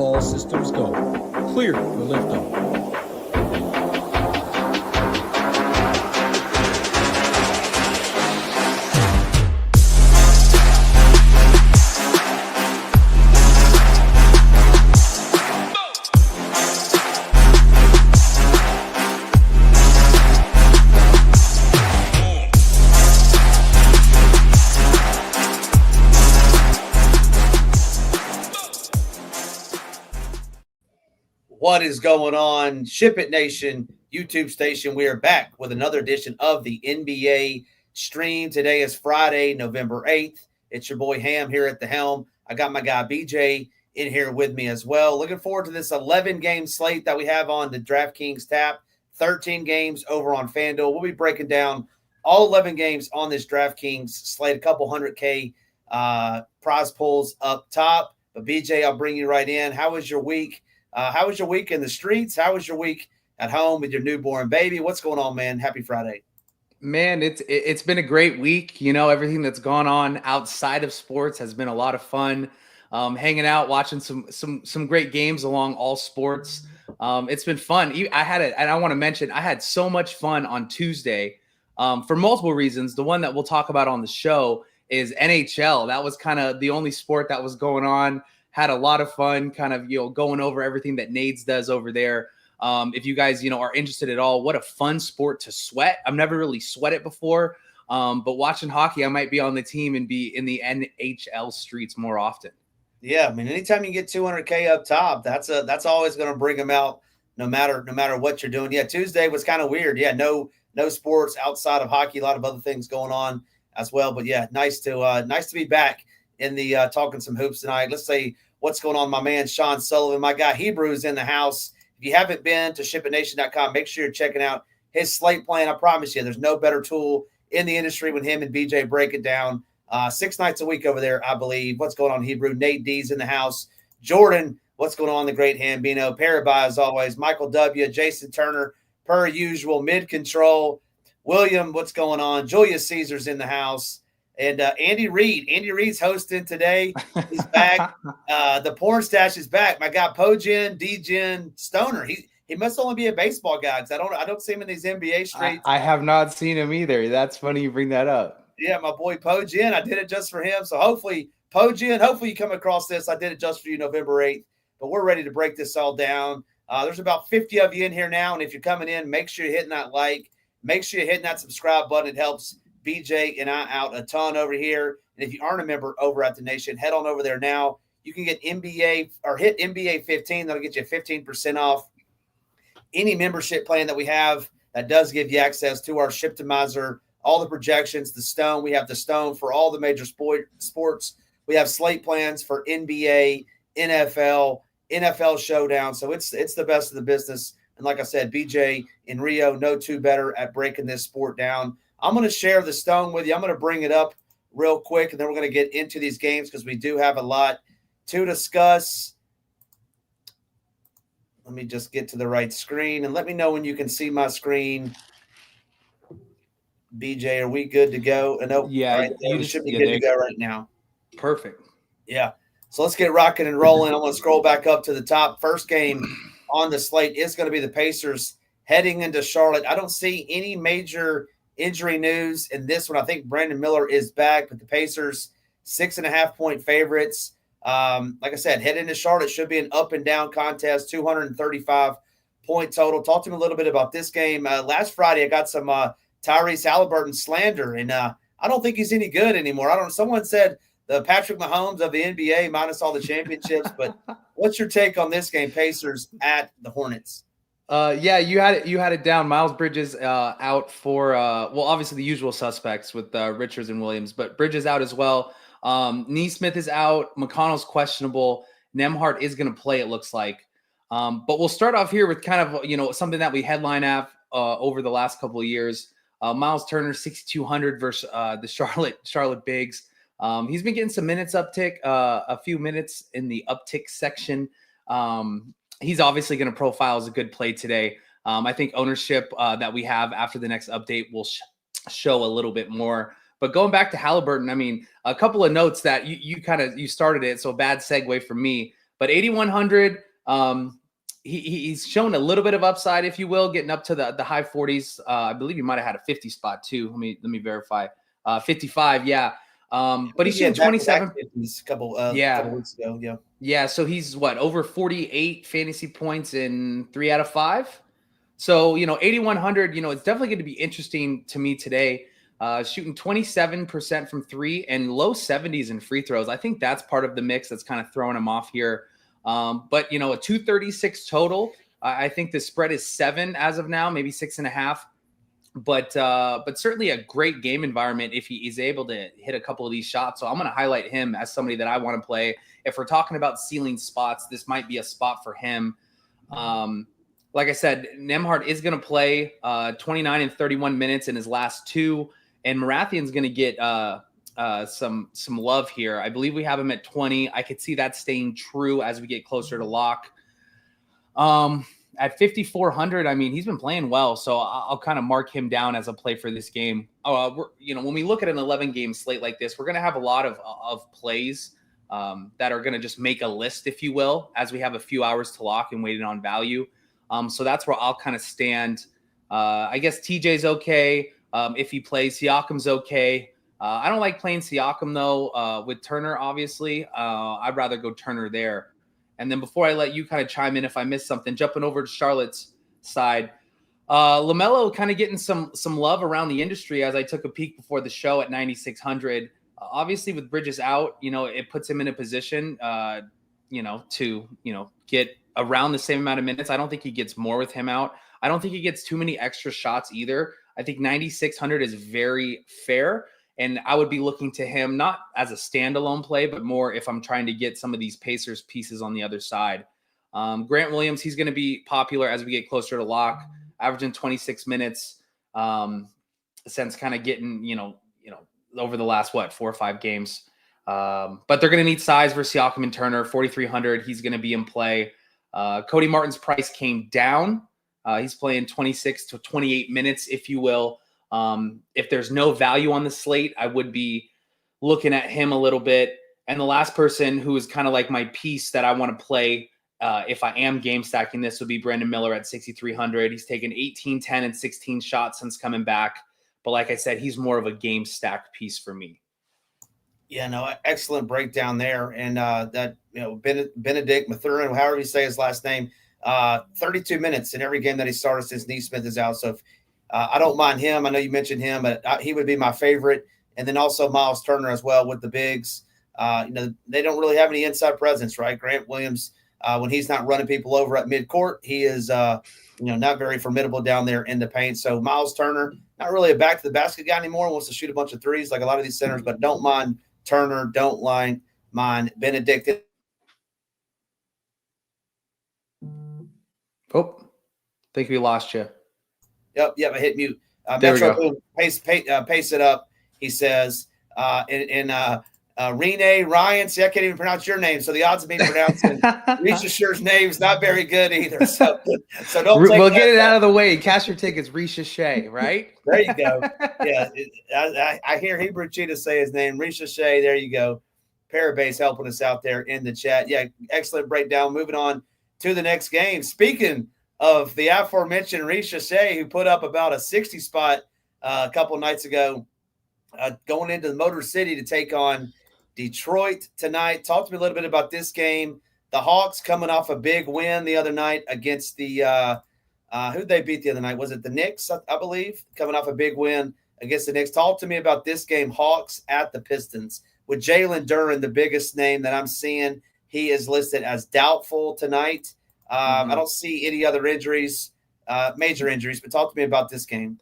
All systems go. Clear for liftoff. What is going on, SHIPIT Nation YouTube station? We are back with another edition of the NBA stream. Today is Friday, November 8th. It's your boy Ham here at the helm. I got my guy BJ in here with me as well. Looking forward to this 11-game slate that we have on the DraftKings tap. 13 games over on FanDuel. We'll be breaking down all 11 games on this DraftKings slate. A couple 100K prize pools up top. But BJ, I'll bring you right in. How was your week? How was your week in the streets? How was your week at home with your newborn baby? What's going on, man? Happy Friday. Man, it's been a great week. You know, everything that's gone on outside of sports has been a lot of fun. Hanging out, watching some great games along all sports. It's been fun. And I want to mention, I had so much fun on Tuesday for multiple reasons. The one that we'll talk about on the show is NHL. That was kind of the only sport that was going on. Had a lot of fun kind of, going over everything that Nades does over there. If you guys, are interested at all, what a fun sport to sweat. I've never really sweated before, but watching hockey, I might be on the team and be in the NHL streets more often. Yeah, I mean, anytime you get 200K up top, that's always going to bring them out no matter what you're doing. Yeah, Tuesday was kind of weird. Yeah, no sports outside of hockey, a lot of other things going on as well. But yeah, nice to be back in the talking some hoops tonight. Let's say what's going on, my man Sean Sullivan, my guy Hebrew's in the house. If you haven't been to shipitnation.com, make sure you're checking out his slate plan. I promise you, there's no better tool in the industry when him and BJ break it down 6 nights a week over there, I believe. What's going on, Hebrew? Nate D's in the house. Jordan, what's going on, the great Hambino? Paraby, as always. Michael W., Jason Turner, per usual. Mid-control. William, what's going on? Julius Caesar's in the house. And Andy Reid. Andy Reid's hosting today. He's back. The porn stash is back. My guy Pojin, D-Gen, Stoner. He must only be a baseball guy because I don't see him in these NBA streets. I have not seen him either. That's funny you bring that up. Yeah, my boy Pojin. I did it just for him. So hopefully, Pojin, hopefully you come across this. I did it just for you November 8th. But we're ready to break this all down. There's about 50 of you in here now. And if you're coming in, make sure you're hitting that like. Make sure you're hitting that subscribe button. It helps BJ and I out a ton over here. And if you aren't a member over at the Nation, head on over there now. You can get NBA or hit NBA 15. That'll get you 15% off any membership plan that we have. That does give you access to our Shiptimizer, all the projections, the Stone. We have the Stone for all the major sports. We have slate plans for NBA, NFL Showdown. So it's the best of the business. And like I said, BJ and Rio, no two better at breaking this sport down. I'm going to share the Stone with you. I'm going to bring it up real quick, and then we're going to get into these games because we do have a lot to discuss. Let me just get to the right screen, and let me know when you can see my screen. BJ, are we good to go? Nope. Yeah, right we should be good to go right now. Perfect. Yeah. So let's get rocking and rolling. I'm going to scroll back up to the top. First game on the slate is going to be the Pacers heading into Charlotte. I don't see any major injury news in this one. I think Brandon Miller is back, but the Pacers 6.5-point favorites. Like I said, head into Charlotte should be an up and down contest, 235-point total. Talk to me a little bit about this game. Last Friday, I got some Tyrese Halliburton slander, and I don't think he's any good anymore. Someone said the Patrick Mahomes of the NBA minus all the championships, but what's your take on this game, Pacers at the Hornets? Yeah, you had it down. Miles Bridges out for obviously the usual suspects with Richards and Williams, but Bridges out as well. Neesmith is out. McConnell's questionable. Nembhard is going to play, it looks like. But we'll start off here with kind of something that we headline over the last couple of years. Miles Turner 6,200 versus the Charlotte Bigs. He's been getting some minutes uptick, a few minutes in the uptick section. He's obviously going to profile as a good play today. I think ownership that we have after the next update will show a little bit more. But going back to Halliburton, I mean, a couple of notes that you started it, so a bad segue for me. But 8,100, he's shown a little bit of upside, if you will, getting up to the high 40s. I believe he might have had a 50 spot too. Let me verify. 55, yeah. But he's shooting 27. Couple weeks ago, yeah. Yeah, so he's over 48 fantasy points in 3 out of 5. So, 8,100, it's definitely going to be interesting to me today. Shooting 27% from 3 and low 70s in free throws. I think that's part of the mix that's kind of throwing him off here. But, a 236 total. I think the spread is 7 as of now, maybe 6.5. But certainly a great game environment if he is able to hit a couple of these shots. So I'm going to highlight him as somebody that I want to play. If we're talking about ceiling spots, this might be a spot for him. Like I said, Nembhard is going to play 29 and 31 minutes in his last 2, and Marathian's going to get some love here. I believe we have him at 20. I could see that staying true as we get closer to lock. At 5,400, I mean, he's been playing well, so I'll kind of mark him down as a play for this game. When we look at an 11-game slate like this, we're going to have a lot of plays that are going to just make a list, if you will, as we have a few hours to lock and waiting on value. So that's where I'll kind of stand. I guess TJ's okay. If he plays, Siakam's okay. I don't like playing Siakam, though, with Turner, obviously. I'd rather go Turner there. And then before I let you kind of chime in if I missed something, jumping over to Charlotte's side, LaMelo kind of getting some love around the industry as I took a peek before the show at 9,600. Obviously, with Bridges out, it puts him in a position, to get around the same amount of minutes. I don't think he gets more with him out. I don't think he gets too many extra shots either. I think 9,600 is very fair. And I would be looking to him not as a standalone play, but more if I'm trying to get some of these Pacers pieces on the other side. Grant Williams, he's going to be popular as we get closer to lock, averaging 26 minutes since kind of getting, over the last, 4 or 5 games. But they're going to need size versus Siakam and Turner. 4,300, he's going to be in play. Cody Martin's price came down. He's playing 26 to 28 minutes, if you will. If there's no value on the slate, I would be looking at him a little bit. And the last person who is kind of like my piece that I want to play, if I am game stacking this, would be Brandon Miller at 6,300. He's taken 18, 10, and 16 shots since coming back. But like I said, he's more of a game stack piece for me. Yeah, no, excellent breakdown there. And that, Benedict Mathurin, however you say his last name, 32 minutes in every game that he started since Neesmith is out. So if, I don't mind him. I know you mentioned him, but he would be my favorite. And then also Miles Turner as well with the bigs. They don't really have any inside presence, right? Grant Williams, when he's not running people over at midcourt, he is, not very formidable down there in the paint. So Miles Turner, not really a back to the basket guy anymore, wants to shoot a bunch of threes like a lot of these centers, but don't mind Turner, don't mind Benedict. Oh, think we lost you. Yep, I hit mute. There Metro we go. Pace it up, he says. Rene Ryan, see, I can't even pronounce your name, so the odds of me pronouncing Risha Sher's name is not very good either. So don't take we'll get it out of the way. Cash your tickets, Risha Shea, right? There you go. Yeah, I hear Hebrew Cheetah say his name, Risha Shea. There you go. Parabase helping us out there in the chat. Yeah, excellent breakdown. Moving on to the next game. Speaking of the aforementioned Risha Shea, who put up about a 60 spot a couple nights ago, going into the Motor City to take on Detroit tonight. Talk to me a little bit about this game. The Hawks coming off a big win the other night against the who'd they beat the other night? Was it the Knicks, I believe? Coming off a big win against the Knicks. Talk to me about this game, Hawks at the Pistons. With Jalen Duren, the biggest name that I'm seeing, he is listed as doubtful tonight. I don't see any other injuries, major injuries, but talk to me about this game.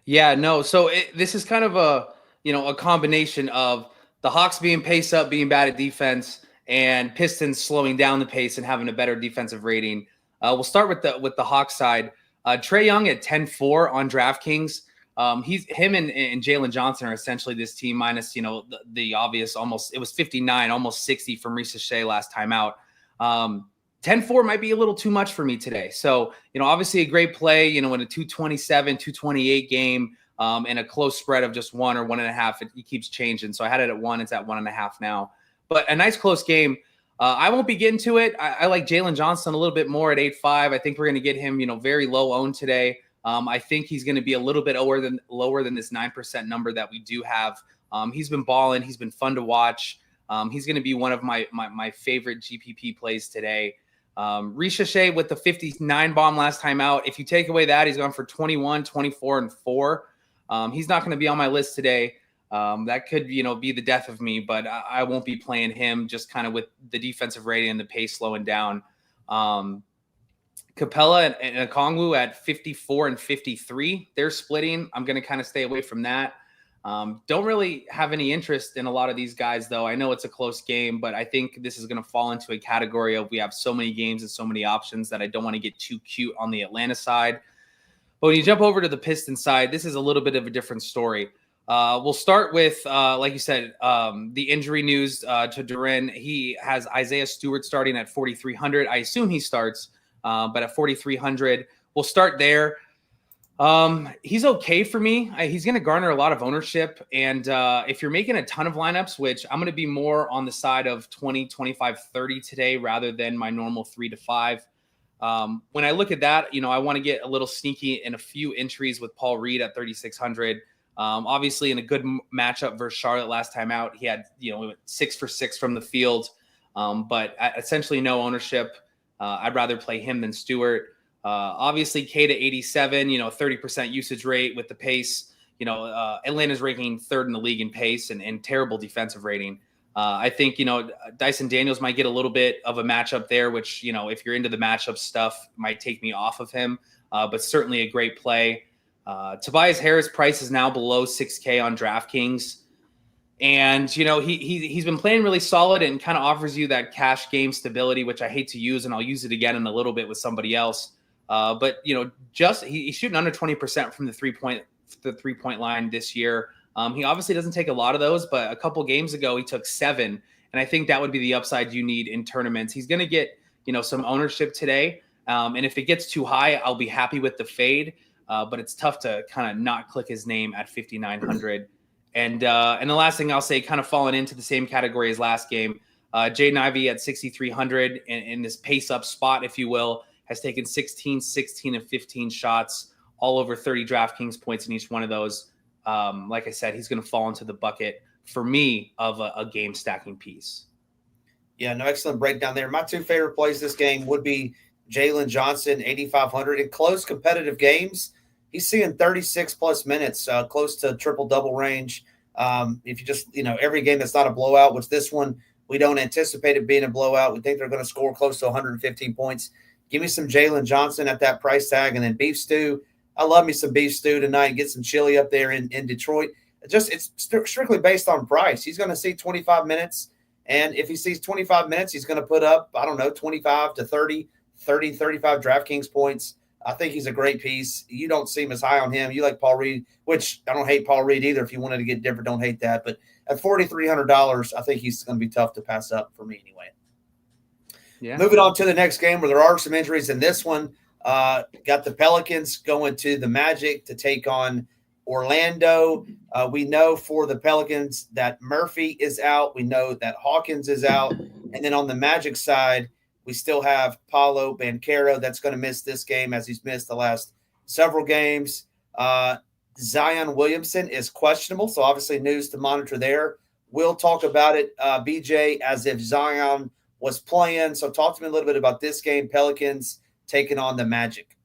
Yeah, no. So this is kind of a combination of the Hawks being pace up, being bad at defense, and Pistons slowing down the pace and having a better defensive rating. We'll start with the Hawks side. Trae Young at 10-4 on DraftKings. Him and Jalen Johnson are essentially this team minus, the obvious almost, it was 59, almost 60 from Risha Shea last time out. 10-4 might be a little too much for me today. So, obviously a great play, in a 227, 228 game, and a close spread of just 1 or 1.5. It keeps changing. So I had it at 1. It's at 1.5 now. But a nice close game. I won't be getting to it. I like Jalen Johnson a little bit more at 8.5. I think we're going to get him, very low owned today. I think he's going to be a little bit lower than this 9% number that we do have. He's been balling. He's been fun to watch. He's going to be one of my favorite GPP plays today. Ricochet with the 59 bomb last time out. If you take away that, he's gone for 21, 24, and 4. He's not going to be on my list today. That could, be the death of me, but I won't be playing him just kind of with the defensive rating and the pace slowing down. Capella and Okongwu at 54 and 53. They're splitting. I'm going to kind of stay away from that. Don't really have any interest in a lot of these guys, though. I know it's a close game, but I think this is going to fall into a category of we have so many games and so many options that I don't want to get too cute on the Atlanta side. But when you jump over to the Pistons side, this is a little bit of a different story. We'll start with, like you said, the injury news to Duren. He has Isaiah Stewart starting at 4,300. I assume he starts, but at 4,300, we'll start there. He's okay for me. He's going to garner a lot of ownership. And if you're making a ton of lineups, which I'm going to be more on the side of 20, 25, 30 today rather than my normal 3 to 5. When I look at that, I want to get a little sneaky in a few entries with Paul Reed at 3,600. Obviously in a good matchup versus Charlotte last time out, he had, 6 for 6 from the field. But essentially no ownership. I'd rather play him than Stewart. Obviously K to 87, 30% usage rate with the pace. Atlanta's ranking 3rd in the league in pace and terrible defensive rating. I think, Dyson Daniels might get a little bit of a matchup there, which, if you're into the matchup stuff, might take me off of him, but certainly a great play. Tobias Harris price is now below 6K on DraftKings. And, he's been playing really solid and kind of offers you that cash game stability, which I hate to use, and I'll use it again in a little bit with somebody else. But, he's shooting under 20% from the three-point line this year. He obviously doesn't take a lot of those, but a couple games ago he took 7. And I think that would be the upside you need in tournaments. He's going to get, some ownership today. And if it gets too high, I'll be happy with the fade. But it's tough to kind of not click his name at 5,900. And the last thing I'll say, kind of falling into the same category as last game, Jaden Ivey at 6,300 in this pace up spot, if you will, has taken 16, 16, and 15 shots, all over 30 DraftKings points in each one of those. Like I said, he's going to fall into the bucket for me of a game stacking piece. Yeah, no, excellent breakdown there. My 2 favorite plays this game would be Jalen Johnson, 8,500. In close competitive games, he's seeing 36 plus minutes, close to triple-double range. If you just, every game that's not a blowout, which this one, we don't anticipate it being a blowout. We think they're going to score close to 115 points. Give me some Jalen Johnson at that price tag, and then beef stew. I love me some beef stew tonight. Get some chili up there in Detroit. It's strictly based on price. He's going to see 25 minutes, and if he sees 25 minutes, he's going to put up, 25 to 30, 35 DraftKings points. I think he's a great piece. You don't seem as high on him. You like Paul Reed, which I don't hate Paul Reed either. If you wanted to get different, don't hate that. But at $4,300, I think he's going to be tough to pass up for me anyway. Yeah. Moving on to the next game where there are some injuries in this one. Got the Pelicans going to the Magic to take on Orlando. We know for the Pelicans that Murphy is out. We know that Hawkins is out. And then on the Magic side, we still have Paolo Banchero that's going to miss this game as he's missed the last several games. Zion Williamson is questionable, so obviously news to monitor there. We'll talk about it, BJ, as if Zion was playing. So talk to me a little bit about this game, Pelicans taking on the Magic.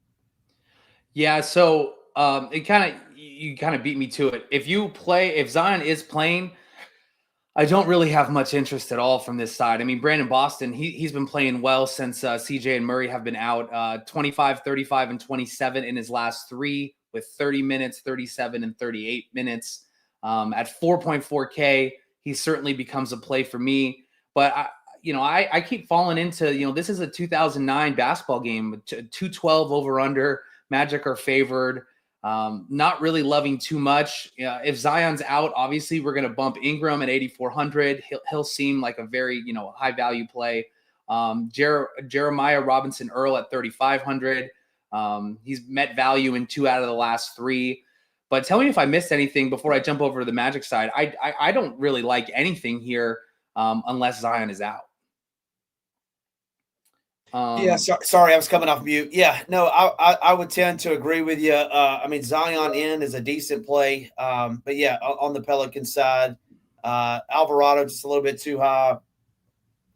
Yeah, so you kind of beat me to it. If Zion is playing, I don't really have much interest at all from this side. I mean, Brandon Boston, he's been playing well since CJ and Murray have been out. 25, 35, and 27 in his last 3 with 30 minutes, 37, and 38 minutes. At 4.4K, he certainly becomes a play for me. But I keep falling into, this is a 2009 basketball game, 212 over under. Magic are favored. Not really loving too much. If Zion's out, obviously we're going to bump Ingram at 8,400. He'll seem like a very, high value play. Jeremiah Robinson Earl at 3,500. He's met value in 2 out of the last 3. But tell me if I missed anything before I jump over to the Magic side. I don't really like anything here unless Zion is out. Sorry, I was coming off mute. Yeah, no, I would tend to agree with you. I mean, Zion in is a decent play, but yeah, on the Pelican side, Alvarado just a little bit too high,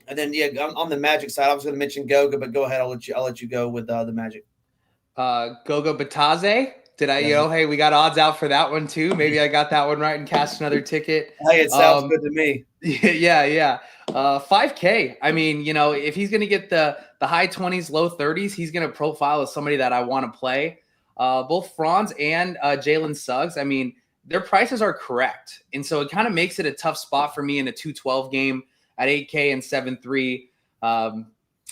and then on the Magic side, I was going to mention Goga, but go ahead, I'll let you go with the Magic. Goga Bataze. Did I? Hey, we got odds out for that one too. Maybe I got that one right and cashed another ticket. Hey, it sounds good to me. Yeah. 5K. I mean, if he's going to get the high 20s, low 30s, he's going to profile as somebody that I want to play. Both Franz and Jalen Suggs, I mean, their prices are correct. And so it kind of makes it a tough spot for me in a 2-12 game at 8K and 7-3.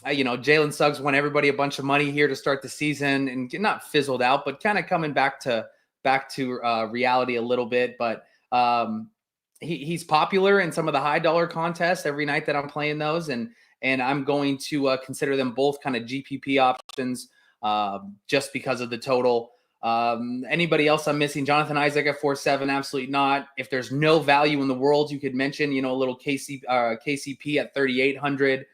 Jalen Suggs won everybody a bunch of money here to start the season and not fizzled out, but kind of coming back to reality a little bit. But he's popular in some of the high dollar contests every night that I'm playing those. And I'm going to consider them both kind of GPP options just because of the total. Anybody else I'm missing? Jonathan Isaac at 4.7, absolutely not. If there's no value in the world, you could mention, a little KCP at 3,800.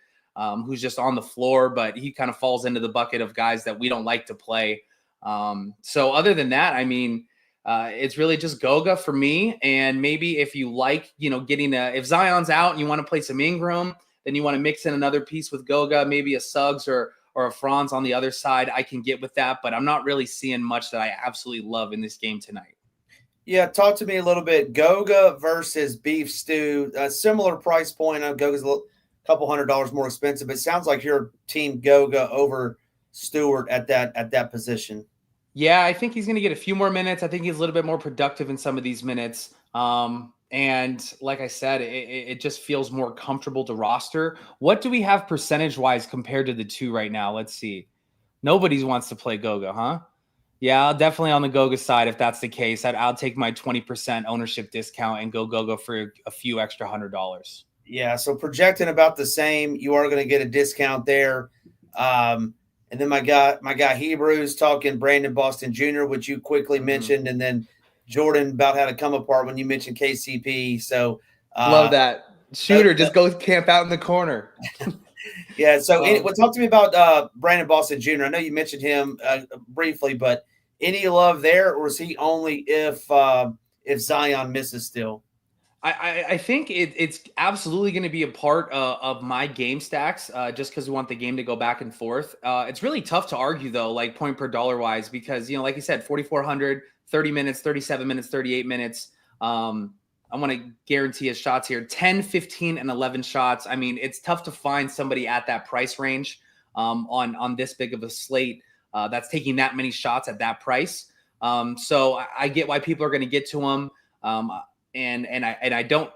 Who's just on the floor, but he kind of falls into the bucket of guys that we don't like to play. So other than that, I mean, it's really just Goga for me. And maybe if you like, if Zion's out and you want to play some Ingram, then you want to mix in another piece with Goga, maybe a Suggs or a Franz on the other side. I can get with that, but I'm not really seeing much that I absolutely love in this game tonight. Yeah, talk to me a little bit. Goga versus Beef Stew, a similar price point. Goga's a couple $100 more expensive. It sounds like you're team Goga over Stewart at that position. Yeah, I think he's going to get a few more minutes. I think he's a little bit more productive in some of these minutes. And like I said, it just feels more comfortable to roster. What do we have percentage-wise compared to the two right now? Let's see. Nobody wants to play Goga, huh? Yeah, definitely on the Goga side. If that's the case, I'll take my 20% ownership discount and go Goga for a few extra $100. Yeah, so projecting about the same, you are going to get a discount there. And then my guy Hebrews talking Brandon Boston Jr., which you quickly mentioned, and then Jordan about how to come apart when you mentioned KCP. So love that shooter. Just go camp out in the corner. Yeah. So talk to me about Brandon Boston Jr. I know you mentioned him briefly, but any love there, or is he only if Zion misses still? I think it's absolutely going to be a part of my game stacks just because we want the game to go back and forth. It's really tough to argue, though, like point per dollar wise, because, like you said, 4,400, 30 minutes, 37 minutes, 38 minutes. I want to guarantee his shots here, 10, 15, and 11 shots. I mean, it's tough to find somebody at that price range on this big of a slate that's taking that many shots at that price. So I get why people are going to get to him. And I don't,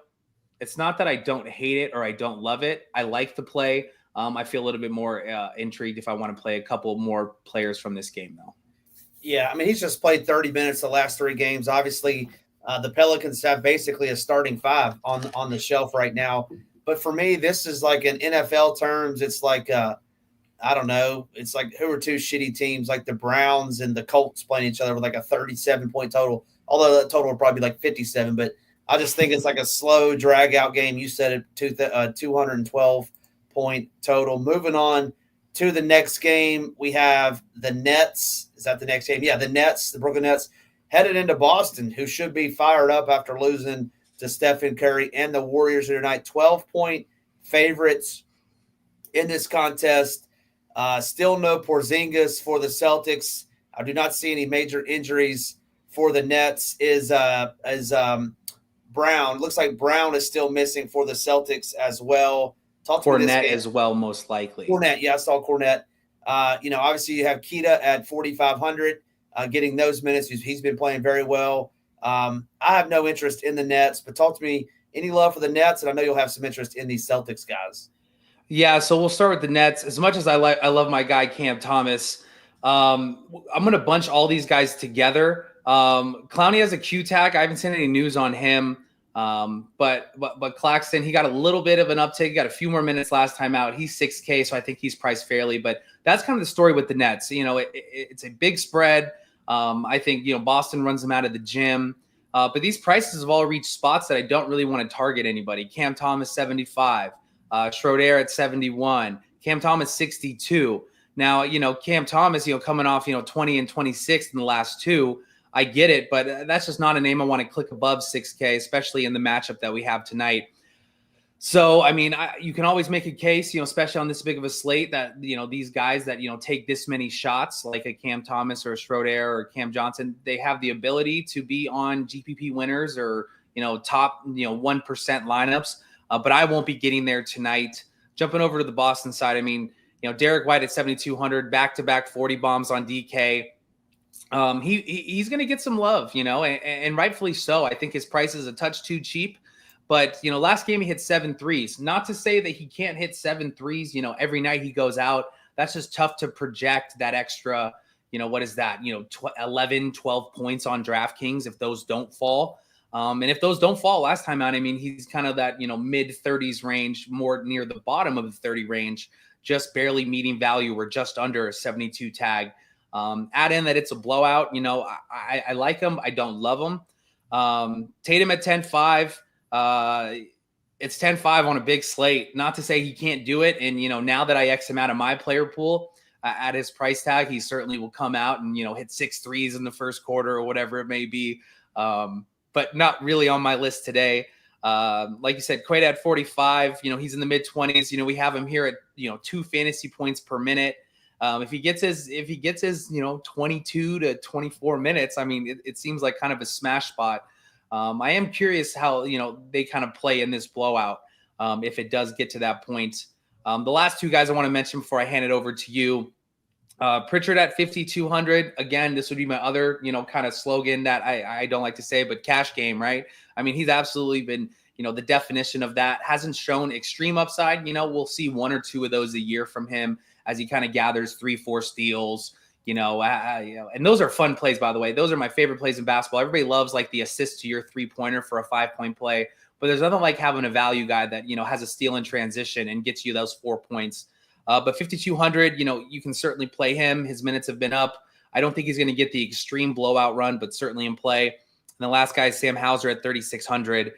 it's not that I don't hate it or I don't love it. I like the play. I feel a little bit more intrigued if I want to play a couple more players from this game, though. Yeah, I mean, he's just played 30 minutes the last 3 games. Obviously, the Pelicans have basically a starting 5 on the shelf right now. But for me, this is like in NFL terms, it's like, I don't know, it's like who are 2 shitty teams, like the Browns and the Colts playing each other with like a 37-point total, although that total would probably be like 57. But I just think it's like a slow drag-out game. You said it, 212-point total. Moving on to the next game, we have the Nets. Is that the next game? Yeah, the Nets, the Brooklyn Nets, headed into Boston, who should be fired up after losing to Stephen Curry and the Warriors tonight. 12-point favorites in this contest. Still no Porzingis for the Celtics. I do not see any major injuries for the Nets. Is Brown. Looks like Brown is still missing for the Celtics as well. Cornette as well, most likely. Cornette, yeah, I saw Cornette. Obviously you have Keita at 4,500, getting those minutes. He's been playing very well. I have no interest in the Nets, but talk to me. Any love for the Nets? And I know you'll have some interest in these Celtics guys. Yeah, so we'll start with the Nets. As much as I love my guy Cam Thomas, I'm going to bunch all these guys together. Clowney has a Q tag. I haven't seen any news on him. But Claxton, he got a little bit of an uptick. He got a few more minutes last time out. He's 6K, so I think he's priced fairly. But that's kind of the story with the Nets. It's a big spread. I think Boston runs them out of the gym. But these prices have all reached spots that I don't really want to target anybody. Cam Thomas 75, Schroeder at 71, Cam Thomas 62. Now, Cam Thomas, coming off, 20 and 26 in the last two. I get it, but that's just not a name I want to click above 6K, especially in the matchup that we have tonight. So, I mean, you can always make a case, especially on this big of a slate that, these guys that, take this many shots like a Cam Thomas or a Schroeder or Cam Johnson, they have the ability to be on GPP winners or, top, 1% lineups. But I won't be getting there tonight. Jumping over to the Boston side, I mean, Derek White at 7,200, back-to-back 40 bombs on DK. He's going to get some love, and rightfully so. I think his price is a touch too cheap. But, last game he hit 7 threes. Not to say that he can't hit 7 threes, every night he goes out. That's just tough to project that extra, what is that? 11, 12 points on DraftKings if those don't fall. And if those don't fall last time out, I mean, he's kind of that, mid-30s range, more near the bottom of the 30 range, just barely meeting value. We're just under a 72 tag. Add in that it's a blowout. I like him. I don't love him. Tatum at 10.5. It's 10.5 on a big slate. Not to say he can't do it. And, now that I X him out of my player pool at his price tag, he certainly will come out and, hit 6 threes in the first quarter or whatever it may be. But not really on my list today. Like you said, Quaid at 45, he's in the mid 20s. We have him here at, 2 fantasy points per minute. If he gets his, 22 to 24 minutes, I mean, it seems like kind of a smash spot. I am curious how, they kind of play in this blowout if it does get to that point. The last two guys I want to mention before I hand it over to you, Pritchard at 5,200. Again, this would be my other, kind of slogan that I don't like to say, but cash game, right? I mean, he's absolutely been, the definition of that. Hasn't shown extreme upside. We'll see 1 or 2 of those a year from him as he kind of gathers 3-4 steals. And those are fun plays, by the way. Those are my favorite plays in basketball. Everybody loves like the assist to your 3-pointer for a 5-point play, but there's nothing like having a value guy that, has a steal in transition and gets you those 4 points. But 5,200, you can certainly play him. His minutes have been up. I don't think he's going to get the extreme blowout run, but certainly in play. And the last guy is Sam Hauser at 3,600.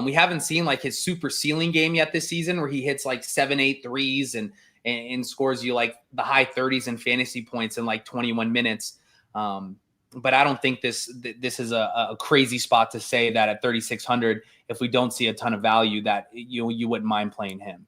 We haven't seen like his super ceiling game yet this season where he hits like 7-8 threes and scores you like the high 30s in fantasy points in like 21 minutes. But I don't think this is a crazy spot to say that at 3,600, if we don't see a ton of value, that you wouldn't mind playing him.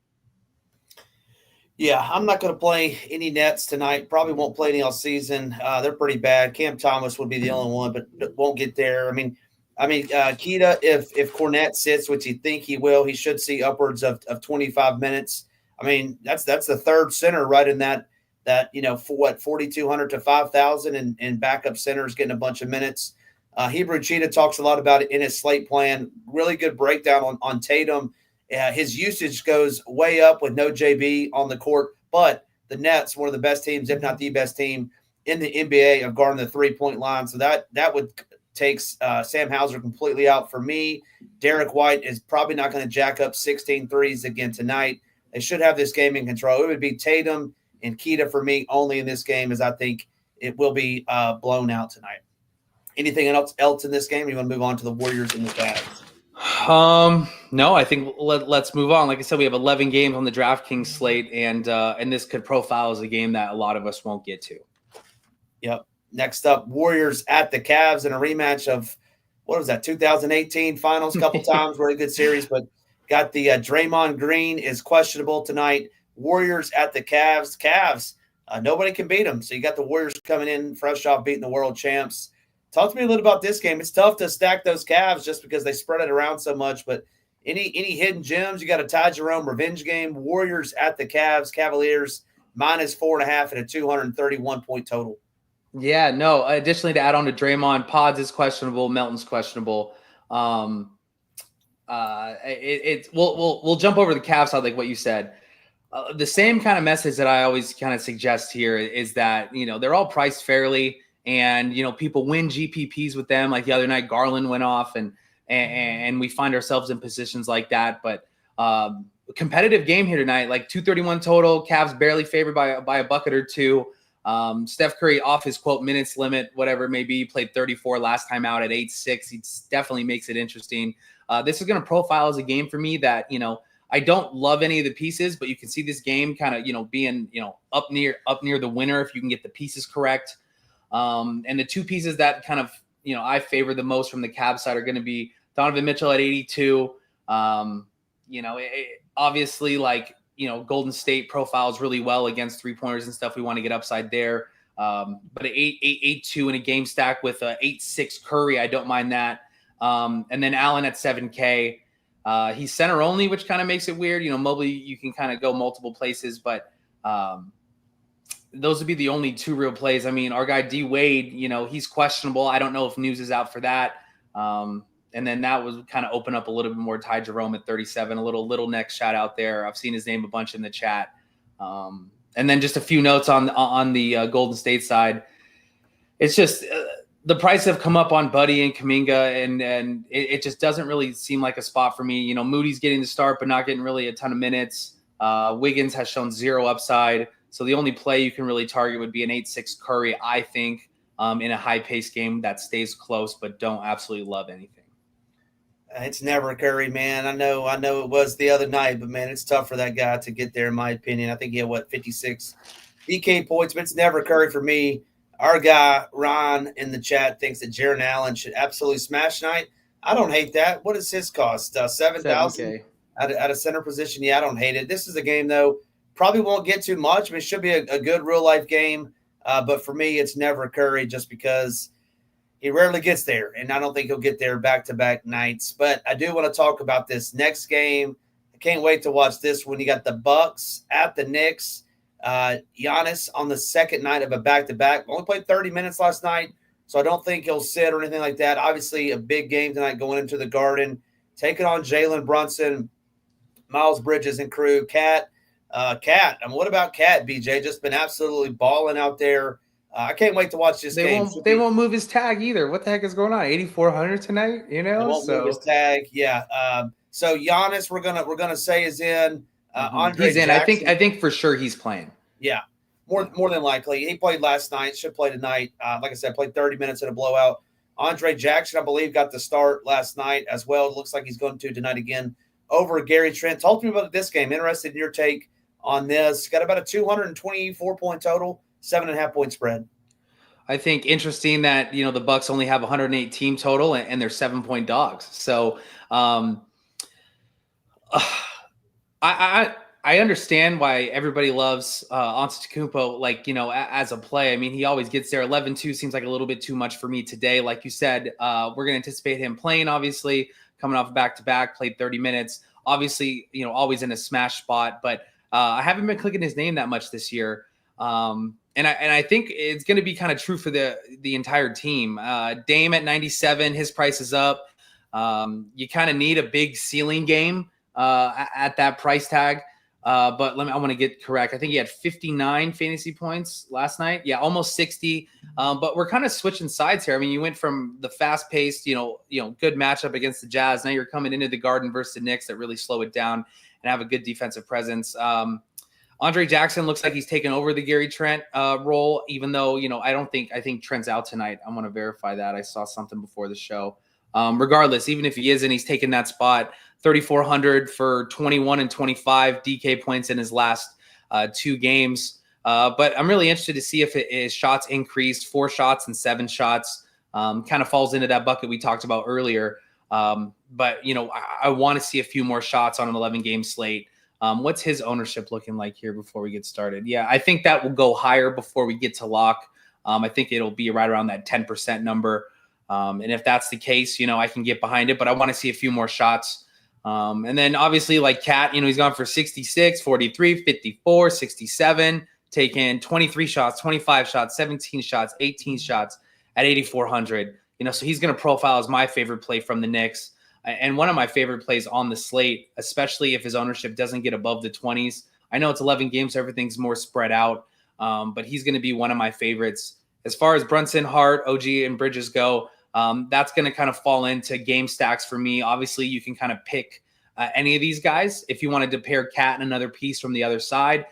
Yeah, I'm not going to play any Nets tonight. Probably won't play any all season. They're pretty bad. Cam Thomas would be the only one, but won't get there. I mean, Keita, if Cornette sits, which you think he will, he should see upwards of 25 minutes. I mean, that's the third center right in that for what 4,200 to 5,000 and backup centers getting a bunch of minutes. Hebrew Cheetah talks a lot about it in his slate plan. Really good breakdown on Tatum. His usage goes way up with no JB on the court, but the Nets, one of the best teams, if not the best team in the NBA, of guarding the 3-point line. So that would take Sam Hauser completely out for me. Derek White is probably not going to jack up 16 threes again tonight. They should have this game in control. It would be Tatum and Keita for me only in this game, as I think it will be blown out tonight. Anything else in this game? You want to move on to the Warriors and the Cavs? No, I think let's move on. Like I said, we have 11 games on the DraftKings slate, and this could profile as a game that a lot of us won't get to. Yep. Next up, Warriors at the Cavs in a rematch of, what was that, 2018 finals a couple times. Really good series, but got the Draymond Green is questionable tonight. Warriors at the Cavs. Cavs, nobody can beat them. So you got the Warriors coming in fresh off beating the world champs. Talk to me a little about this game. It's tough to stack those Cavs just because they spread it around so much, but any hidden gems? You got a Ty Jerome revenge game. Warriors at the Cavs. Cavaliers -4.5 and a 231-point total. Yeah, no. Additionally, to add on to Draymond, Pods is questionable. Melton's questionable. We'll jump over the Cavs side, like what you said. The same kind of message that I always kind of suggest here is that they're all priced fairly, and people win GPPs with them. Like the other night, Garland went off, and we find ourselves in positions like that. But competitive game here tonight, like 231 total. Cavs barely favored by a bucket or two. Steph Curry off his quote minutes limit, whatever it may be, played 34 last time out at 8-6. He definitely makes it interesting. This is going to profile as a game for me that, I don't love any of the pieces, but you can see this game kind of, being, up near the winner if you can get the pieces correct. And the two pieces that kind of, I favor the most from the Cavs side are going to be Donovan Mitchell at 82. Obviously, Golden State profiles really well against 3-pointers and stuff. We want to get upside there. But an 8-2 in a game stack with a 8-6 Curry, I don't mind that. And then Allen at 7K. He's center only, which kind of makes it weird. Mobley, you can kind of go multiple places, but those would be the only two real plays. I mean, our guy D Wade, he's questionable. I don't know if news is out for that. And then that was kind of open up a little bit more. Ty Jerome at 37, a little neck shout out there. I've seen his name a bunch in the chat. And then just a few notes on the Golden State side. It's just the price have come up on Buddy and Kuminga, and it just doesn't really seem like a spot for me. Moody's getting the start, but not getting really a ton of minutes. Wiggins has shown zero upside. So the only play you can really target would be an 8-6 Curry, I think, in a high-paced game that stays close, but don't absolutely love anything. It's never Curry, man. I know it was the other night, but, man, it's tough for that guy to get there, in my opinion. I think he had, 56 DK points, but it's never Curry for me. Our guy, Ron, in the chat thinks that Jaren Allen should absolutely smash tonight. I don't hate that. What does his cost? $7,000 at a center position? Yeah, I don't hate it. This is a game, though, probably won't get too much. I mean, it should be a good real-life game. But for me, it's never Curry just because he rarely gets there, and I don't think he'll get there back-to-back nights. But I do want to talk about this next game. I can't wait to watch this one. You got the Bucks at the Knicks. Giannis on the second night of a back-to-back. Only played 30 minutes last night, so I don't think he'll sit or anything like that. Obviously, a big game tonight going into the Garden. Taking on Jalen Brunson, Miles Bridges, and crew. Cat. What about Cat, BJ? Just been absolutely balling out there. I can't wait to watch this game. They won't move his tag either. What the heck is going on? 8,400 tonight, They won't move his tag. Yeah. So Giannis, we're gonna say is in. Andre he's in. Jackson, I think for sure he's playing. Yeah, more than likely. He played last night. Should play tonight. Like I said, played 30 minutes in a blowout. Andre Jackson, I believe, got the start last night as well. It looks like he's going to tonight again over Gary Trent. Talk to me about this game. Interested in your take on this. Got about a 224-point total, 7.5-point spread. I think interesting that, the Bucks only have 108 team total and they're 7-point dogs. So I understand why everybody loves Antetokounmpo, as a play. I mean, he always gets there. 11-2 seems like a little bit too much for me today. Like you said, we're going to anticipate him playing, obviously, coming off back-to-back, played 30 minutes. Obviously, always in a smash spot, but I haven't been clicking his name that much this year. And I think it's going to be kind of true for the entire team. Dame at 97, his price is up. You kind of need a big ceiling game at that price tag. But I want to get correct. I think he had 59 fantasy points last night. Yeah, almost 60. But we're kind of switching sides here. I mean, you went from the fast-paced, good matchup against the Jazz. Now you're coming into the Garden versus the Knicks that really slow it down and have a good defensive presence. Andre Jackson looks like he's taken over the Gary Trent role, even though, I think Trent's out tonight. I want to verify that. I saw something before the show. Regardless, even if he isn't, he's taken that spot. 3,400 for 21 and 25 DK points in his last 2 games. But I'm really interested to see if his shots increased, 4 shots and 7 shots. Kind of falls into that bucket we talked about earlier. But, I want to see a few more shots on an 11-game slate. What's his ownership looking like here before we get started? Yeah, I think that will go higher before we get to lock. I think it'll be right around that 10% number. And if that's the case, I can get behind it, but I want to see a few more shots. And then obviously like Cat, he's gone for 66, 43, 54, 67, taken 23 shots, 25 shots, 17 shots, 18 shots at 8,400. So he's going to profile as my favorite play from the Knicks. And one of my favorite plays on the slate, especially if his ownership doesn't get above the 20s. I know it's 11 games, so everything's more spread out, but he's going to be one of my favorites. As far as Brunson, Hart, OG, and Bridges go, that's going to kind of fall into game stacks for me. Obviously, you can kind of pick any of these guys if you wanted to pair Cat and another piece from the other side,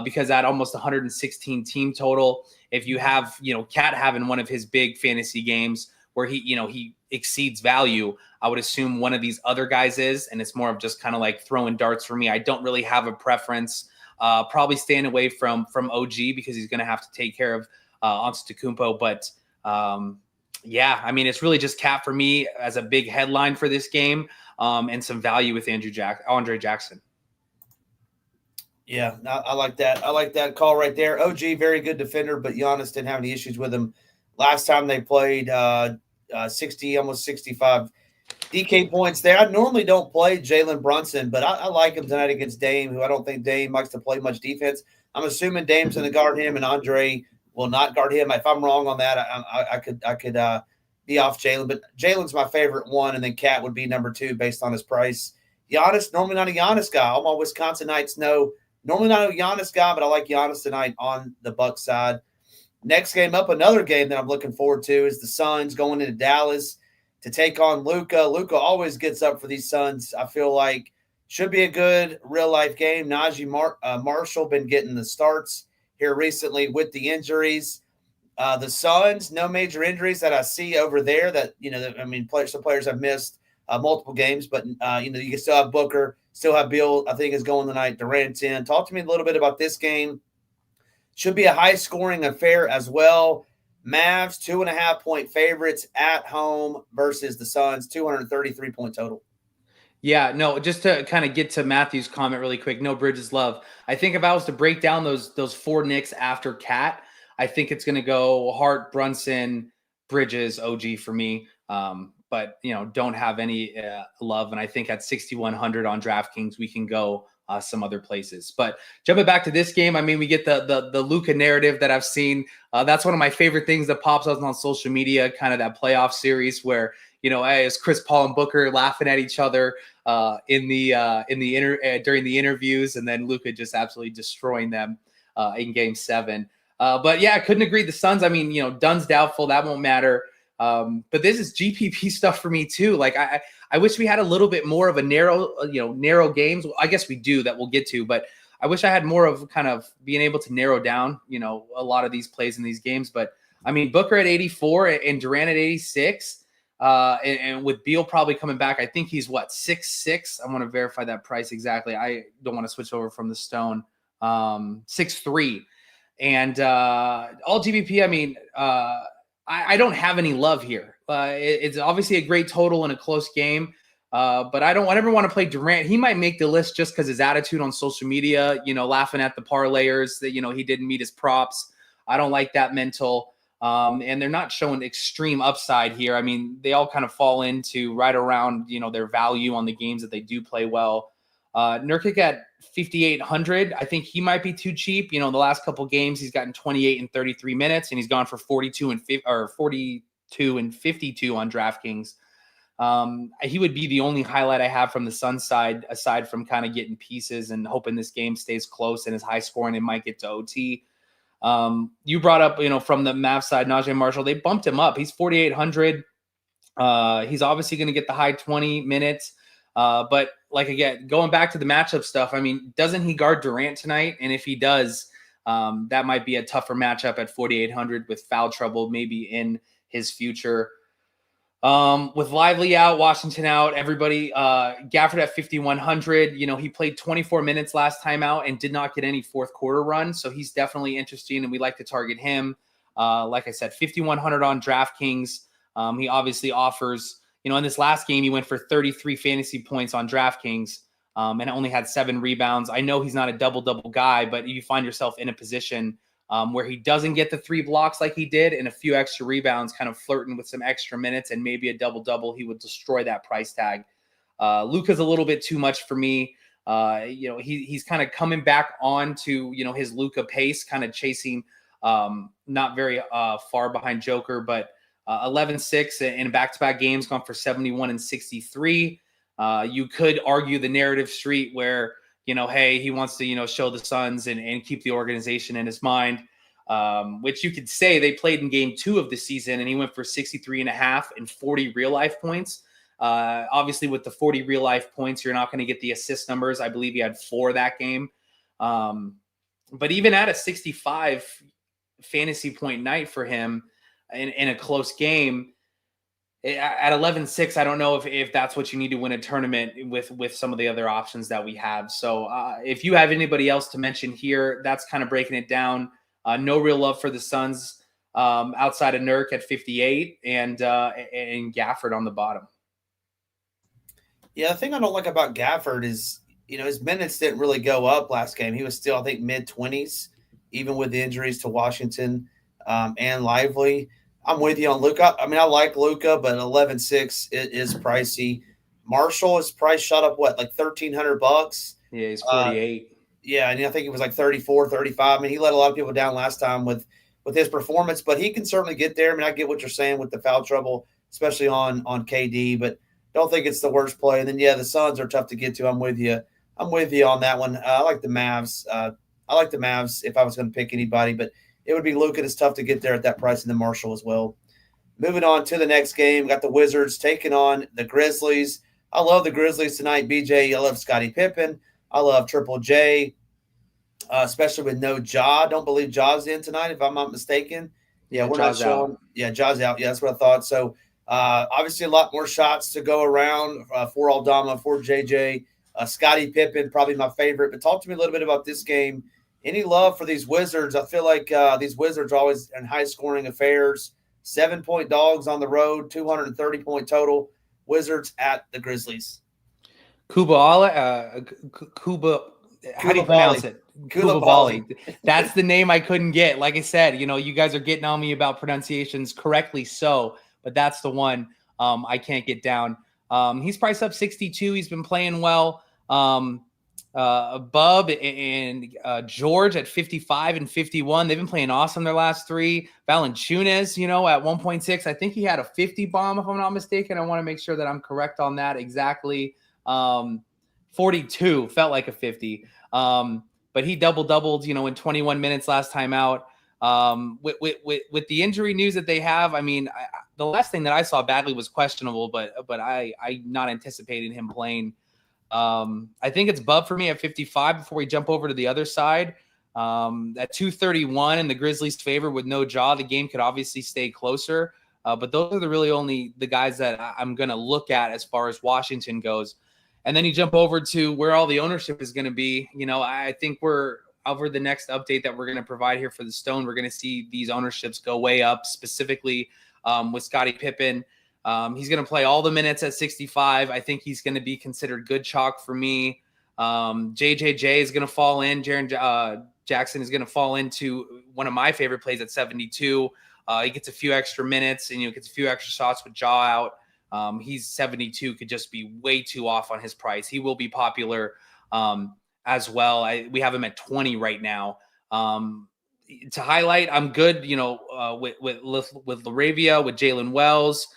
because at almost 116 team total, if you have, Cat having one of his big fantasy games where he exceeds value. I would assume one of these other guys is, and it's more of just kind of like throwing darts for me. I don't really have a preference. Probably staying away from OG because he's going to have to take care of Antetokounmpo. But yeah, I mean, it's really just Cat for me as a big headline for this game, and some value with Andre Jackson. Yeah, I like that. I like that call right there. OG, very good defender, but Giannis didn't have any issues with him last time they played. 60, almost 65 DK points there. I normally don't play Jalen Brunson, but I like him tonight against Dame, who I don't think Dame likes to play much defense. I'm assuming Dame's going to guard him, and Andre will not guard him. If I'm wrong on that, I could be off Jalen, but Jalen's my favorite one, and then Cat would be number 2 based on his price. Giannis, normally not a Giannis guy. All my Wisconsinites know. Normally not a Giannis guy, but I like Giannis tonight on the Bucks side. Next game up, another game that I'm looking forward to is the Suns going into Dallas to take on Luka. Luka always gets up for these Suns. I feel like should be a good real-life game. Najee Marshall been getting the starts here recently with the injuries. The Suns, no major injuries that I see over there that, some players have missed multiple games, but, you can still have Booker, still have Beal, I think is going tonight, Durant's in. Talk to me a little bit about this game. Should be a high-scoring affair as well. Mavs, 2.5-point favorites at home versus the Suns, 233-point total. Yeah, no, just to kind of get to Matthew's comment really quick, no Bridges love. I think if I was to break down those 4 Knicks after Cat, I think it's going to go Hart, Brunson, Bridges, OG for me. But, don't have any love. And I think at 6,100 on DraftKings, we can go some other places. But jumping back to this game, I mean, we get the Luka narrative that I've seen. That's one of my favorite things that pops up on social media, kind of that playoff series where, hey, it's Chris Paul and Booker laughing at each other during the interviews, and then Luka just absolutely destroying them in Game 7. But yeah, I couldn't agree. The Suns, I mean, Dunn's doubtful. That won't matter. But this is GPP stuff for me too. Like I wish we had a little bit more of a narrow games. Well, I guess we do, that we'll get to, but I wish I had more of kind of being able to narrow down, a lot of these plays in these games. But I mean, Booker at 84 and Durant at 86, and with Beal probably coming back, I think he's 6'6". I want to verify that price exactly. I don't want to switch over from the stone. 6'3", and all GPP. I mean, I don't have any love here. It's obviously a great total in a close game, but I never want to play Durant. He might make the list just because his attitude on social media, laughing at the parlayers that, he didn't meet his props. I don't like that mental. And they're not showing extreme upside here. I mean, they all kind of fall into right around, their value on the games that they do play well. Nurkic at 5,800. I think he might be too cheap. The last couple games he's gotten 28 and 33 minutes, and he's gone for 42 and 52 on DraftKings. He would be the only highlight I have from the Suns side, aside from kind of getting pieces and hoping this game stays close and is high scoring and might get to OT. You brought up, from the Mavs side, Najee Marshall. They bumped him up. He's 4,800. He's obviously going to get the high 20 minutes. But again, going back to the matchup stuff, I mean, doesn't he guard Durant tonight? And if he does, that might be a tougher matchup at 4,800 with foul trouble maybe in his future. With Lively out, Washington out, everybody, Gafford at 5,100. He played 24 minutes last time out and did not get any fourth quarter run. So he's definitely interesting, and we like to target him. Like I said, 5,100 on DraftKings. He obviously offers, in this last game, he went for 33 fantasy points on DraftKings and only had 7 rebounds. I know he's not a double-double guy, but you find yourself in a position where he doesn't get the 3 blocks like he did and a few extra rebounds, kind of flirting with some extra minutes and maybe a double-double, he would destroy that price tag. Luka's a little bit too much for me. He's kind of coming back on to, his Luka pace, kind of chasing not very far behind Joker, but 11-6 in back-to-back games, gone for 71 and 63. You could argue the narrative street where, hey, he wants to, show the Suns and keep the organization in his mind, which you could say they played in game 2 of the season, and he went for 63.5 and 40 real-life points. Obviously, with the 40 real-life points, you're not going to get the assist numbers. I believe he had 4 that game. But even at a 65 fantasy point night for him, in a close game, at 11-6, I don't know if that's what you need to win a tournament with some of the other options that we have. So if you have anybody else to mention here, that's kind of breaking it down. No real love for the Suns outside of Nurk at 58 and Gafford on the bottom. Yeah, the thing I don't like about Gafford is, his minutes didn't really go up last game. He was still, I think, mid-20s, even with the injuries to Washington and Lively. I'm with you on Luka. I mean, I like Luka, but 11-6 is pricey. Marshall, his price shot up, like $1,300? Yeah, he's 48. Yeah, and I think it was like 34, 35. I mean, he let a lot of people down last time with his performance, but he can certainly get there. I mean, I get what you're saying with the foul trouble, especially on KD, but don't think it's the worst play. And then, yeah, the Suns are tough to get to. I'm with you on that one. I like the Mavs. I like the Mavs if I was going to pick anybody, but it would be Luka. It's tough to get there at that price, and the Marshall as well. Moving on to the next game, got the Wizards taking on the Grizzlies. I love the Grizzlies tonight, BJ. I love Scottie Pippen. I love Triple J, especially with no Ja. Don't believe Ja's in tonight, if I'm not mistaken. Yeah, we're not showing. Out. Yeah, Ja's out. Yeah, that's what I thought. So, obviously, a lot more shots to go around for Aldama, for JJ. Scottie Pippen, probably my favorite. But talk to me a little bit about this game. Any love for these Wizards? I feel like these Wizards are always in high-scoring affairs. 7-point dogs on the road, 230-point total. Wizards at the Grizzlies. Kuba, how do you pronounce it? Koulibaly. That's the name I couldn't get. Like I said, you guys are getting on me about pronunciations, correctly so, but that's the one I can't get down. He's priced up 62. He's been playing well. Bub and George at 55 and 51. They've been playing awesome their last three. Valanciunas, at 1.6. I think he had a 50 bomb, if I'm not mistaken. I want to make sure that I'm correct on that exactly. 42 felt like a 50. But he doubled, in 21 minutes last time out. With the injury news that they have, I mean, the last thing that I saw badly was questionable, but I'm not anticipating him playing. I think it's Bub for me at 55 before we jump over to the other side. At 231 in the Grizzlies' favor with no Ja, the game could obviously stay closer. But those are really only the guys that I'm going to look at as far as Washington goes. And then you jump over to where all the ownership is going to be. I think we're over the next update that we're going to provide here for the Stone. We're going to see these ownerships go way up, specifically with Scottie Pippen. He's going to play all the minutes at 65. I think he's going to be considered good chalk for me. JJJ is going to fall in. Jaren Jackson is going to fall into one of my favorite plays at 72. He gets a few extra minutes and gets a few extra shots with Ja out. He's 72, could just be way too off on his price. He will be popular as well. We have him at 20 right now. To highlight, I'm good, with Laravia, with Jalen Wells,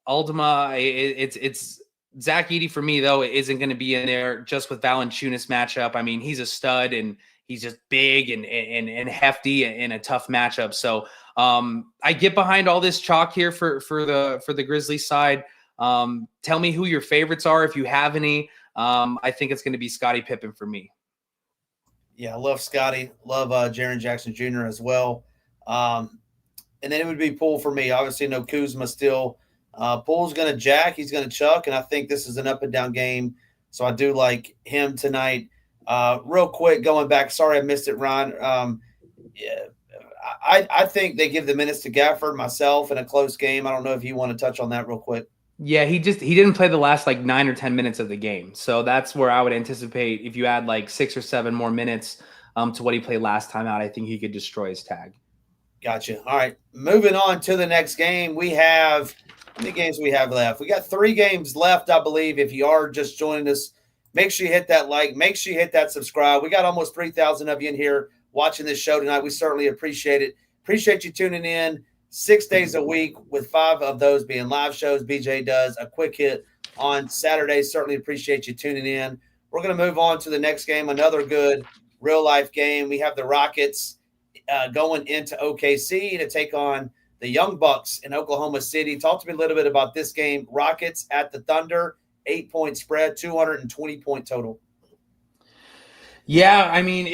Aldama. It's Zach Edey for me, though. It isn't going to be in there just with Valanciunas matchup. I mean, he's a stud and he's just big and hefty in a tough matchup. So I get behind all this chalk here for the Grizzlies side. Tell me who your favorites are if you have any. I think it's going to be Scottie Pippen for me. Yeah, I love Scottie. Love Jaren Jackson Jr. as well. And then it would be Poole for me. Obviously, no Kuzma still. Poole's going to jack. He's going to chuck. And I think this is an up and down game. So I do like him tonight. Real quick, going back. Sorry I missed it, Ryan. I think they give the minutes to Gafford, myself, in a close game. I don't know if you want to touch on that real quick. Yeah, he didn't play the last 9 or 10 minutes of the game. So that's where I would anticipate if you add 6 or 7 more minutes to what he played last time out, I think he could destroy his tag. Gotcha. All right. Moving on to the next game. We have – how many games do we have left? We got 3 games left, I believe. If you are just joining us, make sure you hit that like. Make sure you hit that subscribe. We got almost 3,000 of you in here watching this show tonight. We certainly appreciate it. Appreciate you tuning in 6 days a week, with 5 of those being live shows. BJ does a quick hit on Saturdays. Certainly appreciate you tuning in. We're going to move on to the next game, another good real-life game. We have the Rockets going into OKC to take on the Young Bucks in Oklahoma City. Talk to me a little bit about this game. Rockets at the Thunder, 8-point spread, 220-point total. Yeah, I mean,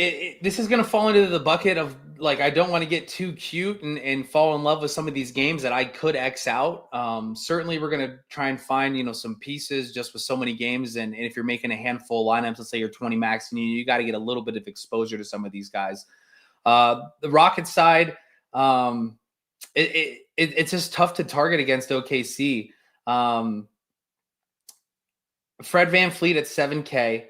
this is going to fall into the bucket of I don't want to get too cute and fall in love with some of these games that I could X out. Certainly we're going to try and find, some pieces just with so many games. And if you're making a handful of lineups, let's say you're 20 max, and you got to get a little bit of exposure to some of these guys. The Rockets side, it's just tough to target against OKC. Fred VanVleet at 7K.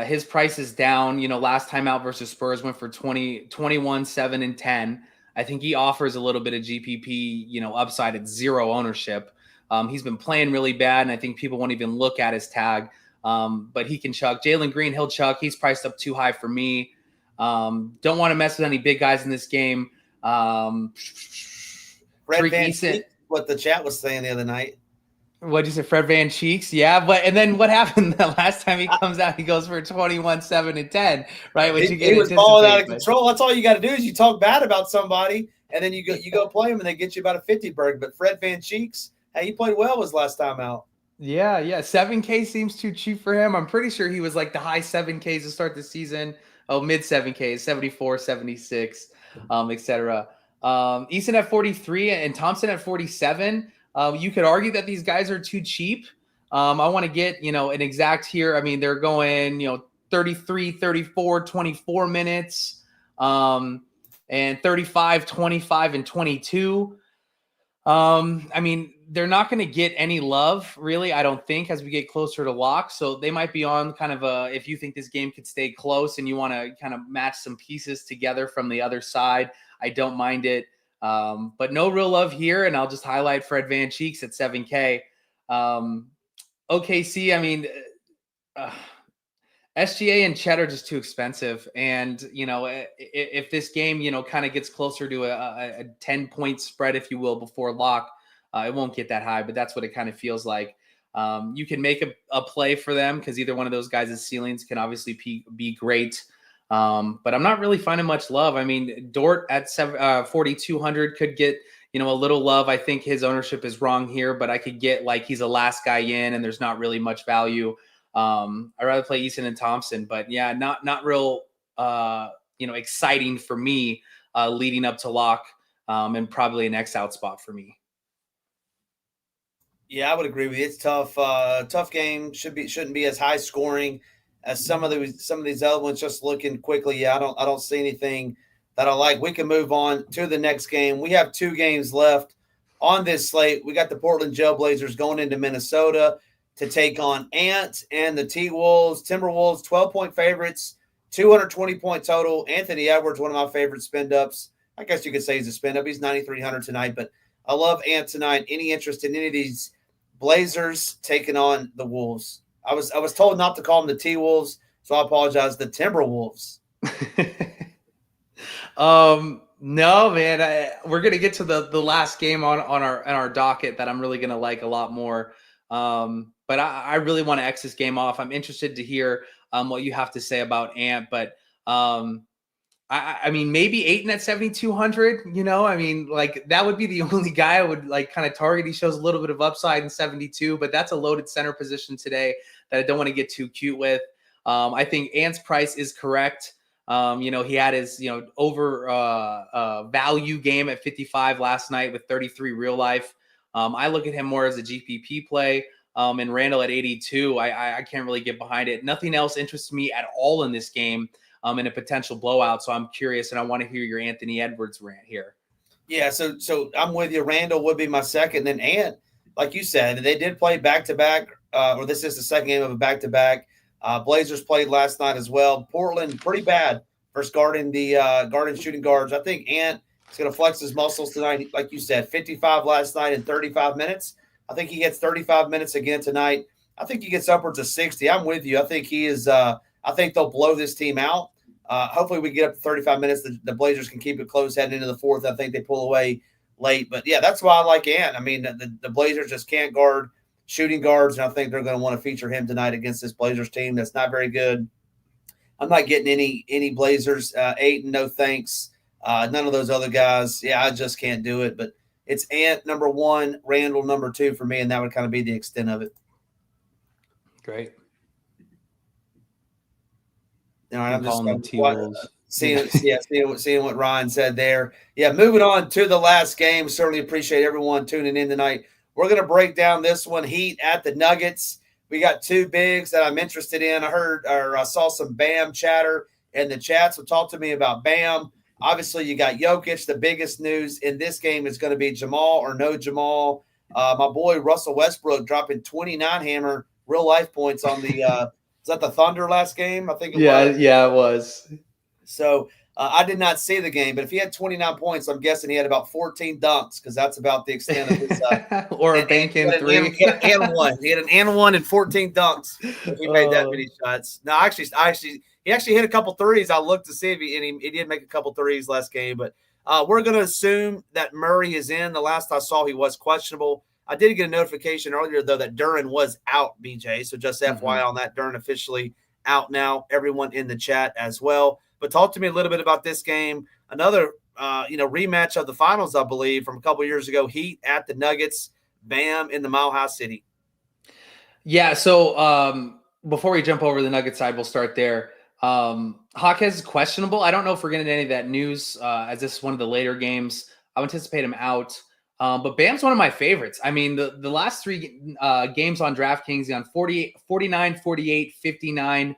His price is down. Last time out versus Spurs went for 21, 7, and 10. I think he offers a little bit of GPP, upside at zero ownership. He's been playing really bad, and I think people won't even look at his tag. But he can chuck. Jalen Green, he'll chuck. He's priced up too high for me. Don't want to mess with any big guys in this game. Fred VanVleet, what the chat was saying the other night. What'd you say, Fred Van Cheeks? Yeah, and then what happened the last time he comes out? He goes for 21, 7, and 10, right? Which he was falling out of control. That's all you got to do is you talk bad about somebody, and then you go play him, and they get you about a 50 berg. But Fred Van Cheeks, hey, he played well his last time out. Yeah. 7K seems too cheap for him. I'm pretty sure he was like the high 7Ks to start the season. Oh, mid 7Ks, 74, 76, etc. Eason at 43 and Thompson at 47. You could argue that these guys are too cheap. I want to get, an exact here. I mean, they're going, 33, 34, 24 minutes, and 35, 25, and 22. I mean, they're not going to get any love, really, I don't think, as we get closer to lock. So they might be on kind of if you think this game could stay close and you want to kind of match some pieces together from the other side, I don't mind it. But no real love here, and I'll just highlight Fred Van Cheeks at 7K. OKC, I mean, SGA and Chet are just too expensive. And, if this game, kind of gets closer to a 10-point spread, if you will, before lock, it won't get that high, but that's what it kind of feels like. You can make a play for them because either one of those guys' ceilings can obviously be great. But I'm not really finding much love. I mean, Dort at 4,200 could get, a little love. I think his ownership is wrong here, but I could get he's a last guy in and there's not really much value. I'd rather play Eason and Thompson, but yeah, not real, exciting for me, leading up to lock, and probably an X out spot for me. Yeah, I would agree with you. It's tough. Tough game. Shouldn't be as high scoring as some of these other ones. Just looking quickly, yeah, I don't see anything that I like. We can move on to the next game. We have 2 games left on this slate. We got the Portland Trailblazers going into Minnesota to take on Ant and the T-Wolves. Timberwolves, 12-point favorites, 220-point total. Anthony Edwards, one of my favorite spin-ups. I guess you could say he's a spin-up. He's 9,300 tonight, but I love Ant tonight. Any interest in any of these Blazers taking on the Wolves? I was told not to call them the T-Wolves, so I apologize. The Timberwolves. No, man. We're gonna get to the last game on our docket that I'm really gonna like a lot more. But I really want to X this game off. I'm interested to hear what you have to say about Ant, but I mean, maybe Ayton at 7,200, I mean, that would be the only guy I would kind of target. He shows a little bit of upside in 72, but that's a loaded center position today that I don't want to get too cute with. I think Ant's price is correct. He had his, over value game at 55 last night with 33 real life. I look at him more as a GPP play. And Randall at 82, I can't really get behind it. Nothing else interests me at all in this game. In a potential blowout. So I'm curious, and I want to hear your Anthony Edwards rant here. Yeah, so I'm with you. Randall would be my second. Then Ant, like you said, they did play back-to-back, or this is the second game of a back-to-back. Blazers played last night as well. Portland, pretty bad versus guarding shooting guards. I think Ant is going to flex his muscles tonight. Like you said, 55 last night in 35 minutes. I think he gets 35 minutes again tonight. I think he gets upwards of 60. I'm with you. I think he is I think they'll blow this team out. Hopefully we get up to 35 minutes. The Blazers can keep it close heading into the fourth. I think they pull away late. But, yeah, that's why I like Ant. I mean, the Blazers just can't guard shooting guards, and I think they're going to want to feature him tonight against this Blazers team that's not very good. I'm not getting any Blazers. Ayton, no thanks. None of those other guys. Yeah, I just can't do it. But it's Ant number 1, Randall number 2 for me, and that would kind of be the extent of it. Great. All right, I'm just calling the T-Wolves. Seeing what Ryan said there. Yeah, moving on to the last game. Certainly appreciate everyone tuning in tonight. We're going to break down this one. Heat at the Nuggets. We got two bigs that I'm interested in. I saw some Bam chatter in the chat, so talk to me about Bam. Obviously, you got Jokic. The biggest news in this game is going to be Jamal or no Jamal. My boy Russell Westbrook dropping 29 hammer real life points on the is that the Thunder last game? I think it was. Yeah, it was. So I did not see the game, but if he had 29 points, I'm guessing he had about 14 dunks because that's about the extent of his. Or a bank in three. He had an and one. He had an and one and 14 dunks. If he made that many shots. No, he actually hit a couple threes. I looked to see if he did make a couple threes last game, but we're going to assume that Murray is in. The last I saw, he was questionable. I did get a notification earlier, though, that Duren was out, BJ. So just FYI on that, Duren officially out now. Everyone in the chat as well. But talk to me a little bit about this game. Another, rematch of the finals, I believe, from a couple years ago. Heat at the Nuggets. Bam in the Mile High City. Yeah. So before we jump over to the Nuggets side, we'll start there. Hawkes is questionable. I don't know if we're getting any of that news as this is one of the later games. I would anticipate him out. But Bam's one of my favorites. I mean, the last three games on DraftKings, he's on 48, 49, 48, 59.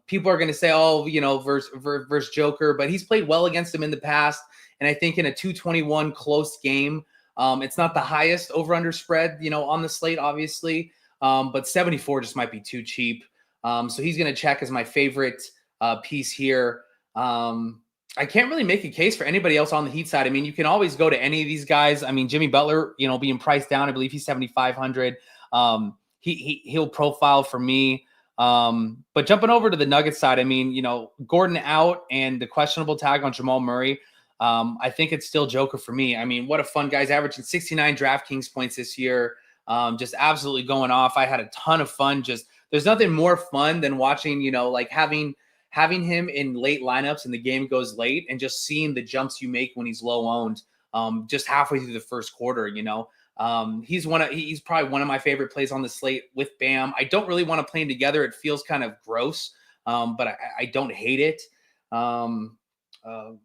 People are going to say, versus Joker, but he's played well against him in the past. And I think in a 221 close game, it's not the highest over-under spread, on the slate, obviously. But 74 just might be too cheap. So he's going to check as my favorite piece here. I can't really make a case for anybody else on the Heat side. I mean, you can always go to any of these guys. I mean, Jimmy Butler, being priced down, I believe he's 7,500. He'll profile for me. But jumping over to the Nuggets side, I mean, Gordon out and the questionable tag on Jamal Murray. I think it's still Joker for me. I mean, what a fun guy's averaging 69 DraftKings points this year. Just absolutely going off. I had a ton of fun. There's nothing more fun than watching, having him in late lineups and the game goes late and just seeing the jumps you make when he's low owned, just halfway through the first quarter, he's probably one of my favorite plays on the slate with Bam. I don't really want to play him together. It feels kind of gross, but I don't hate it. Freaking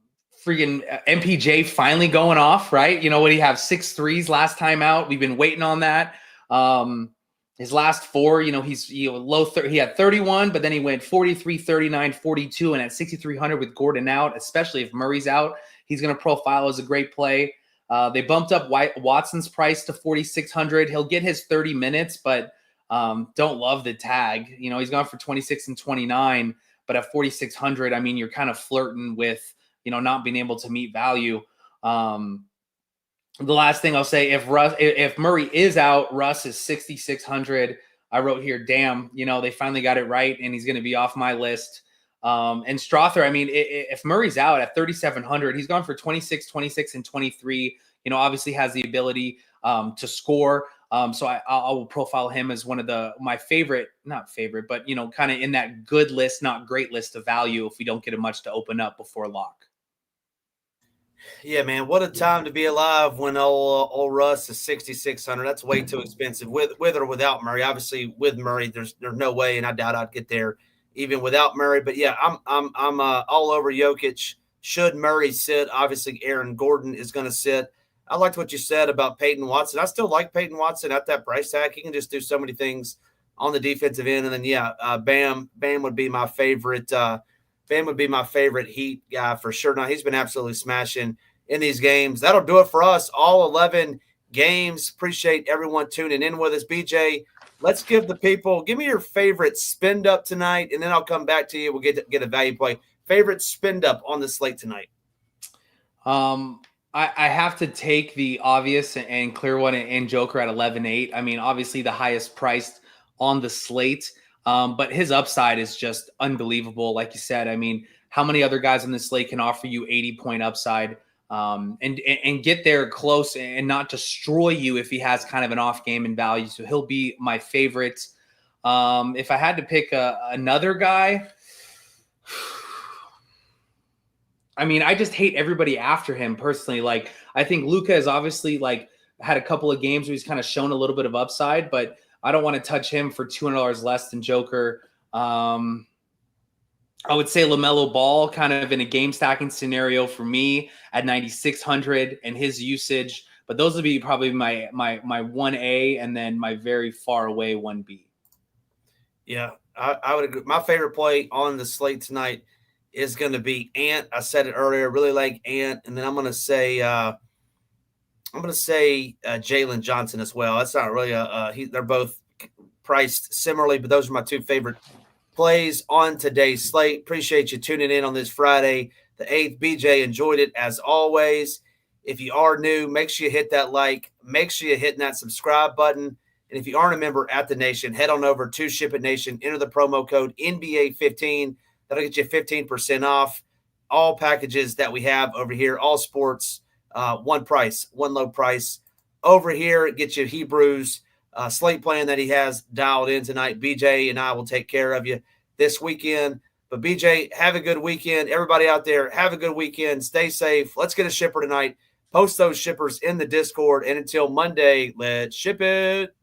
MPJ finally going off, right? What he have 6 threes last time out. We've been waiting on that. His last 4, he's low 30, he had 31, but then he went 43, 39, 42, and at 6,300 with Gordon out, especially if Murray's out, he's going to profile as a great play. They bumped up Watson's price to 4,600. He'll get his 30 minutes, but don't love the tag. He's gone for 26 and 29, but at 4,600, I mean, you're kind of flirting with, not being able to meet value. The last thing I'll say, if Murray is out, Russ is 6,600. I wrote here, damn, they finally got it right, and he's going to be off my list. And Strother, I mean, if Murray's out at 3,700, he's gone for 26, 26, and 23. Obviously has the ability to score. So I will profile him as one of my favorite, not favorite, but kind of in that good list, not great list of value if we don't get it much to open up before lock. Yeah, man, what a time to be alive when old Russ is 6,600. That's way too expensive with or without Murray. Obviously, with Murray, there's no way, and I doubt I'd get there even without Murray. But yeah, I'm all over Jokic. Should Murray sit? Obviously, Aaron Gordon is going to sit. I liked what you said about Peyton Watson. I still like Peyton Watson at that price tag. He can just do so many things on the defensive end. And then Bam would be my favorite. Bam would be my favorite Heat guy for sure. Now, he's been absolutely smashing in these games. That'll do it for us, all 11 games. Appreciate everyone tuning in with us. BJ, let's give me your favorite spend up tonight, and then I'll come back to you. We'll get a value play. Favorite spend up on the slate tonight? I have to take the obvious and clear one in Joker at 11.8. I mean, obviously the highest priced on the slate. But his upside is just unbelievable. Like you said, I mean, how many other guys on this slate can offer you 80-point upside and get there close and not destroy you if he has kind of an off game in value? So he'll be my favorite. If I had to pick another guy, I mean, I just hate everybody after him personally. Like, I think Luka has obviously had a couple of games where he's kind of shown a little bit of upside, but I don't want to touch him for $200 less than Joker. I I would say LaMelo Ball kind of in a game stacking scenario for me at 9,600 and his usage. But those would be probably my 1A and then my very far away 1B. Yeah, I would agree. My favorite play on the slate tonight is going to be Ant. I said it earlier, really like Ant. And then I'm going to say Jalen Johnson as well. That's not really they're both priced similarly, but those are my two favorite plays on today's slate. Appreciate you tuning in on this Friday, the 8th. BJ, enjoyed it as always. If you are new, make sure you hit that like. Make sure you're hitting that subscribe button. And if you aren't a member at the Nation, head on over to SHIPIT Nation. Enter the promo code NBA15. That'll get you 15% off all packages that we have over here. All sports, one price, one low price. Over here, it gets you Hebrews slate plan that he has dialed in tonight. BJ and I will take care of you this weekend. But BJ, have a good weekend. Everybody out there, have a good weekend. Stay safe. Let's get a shipper tonight. Post those shippers in the Discord. And until Monday, let's ship it.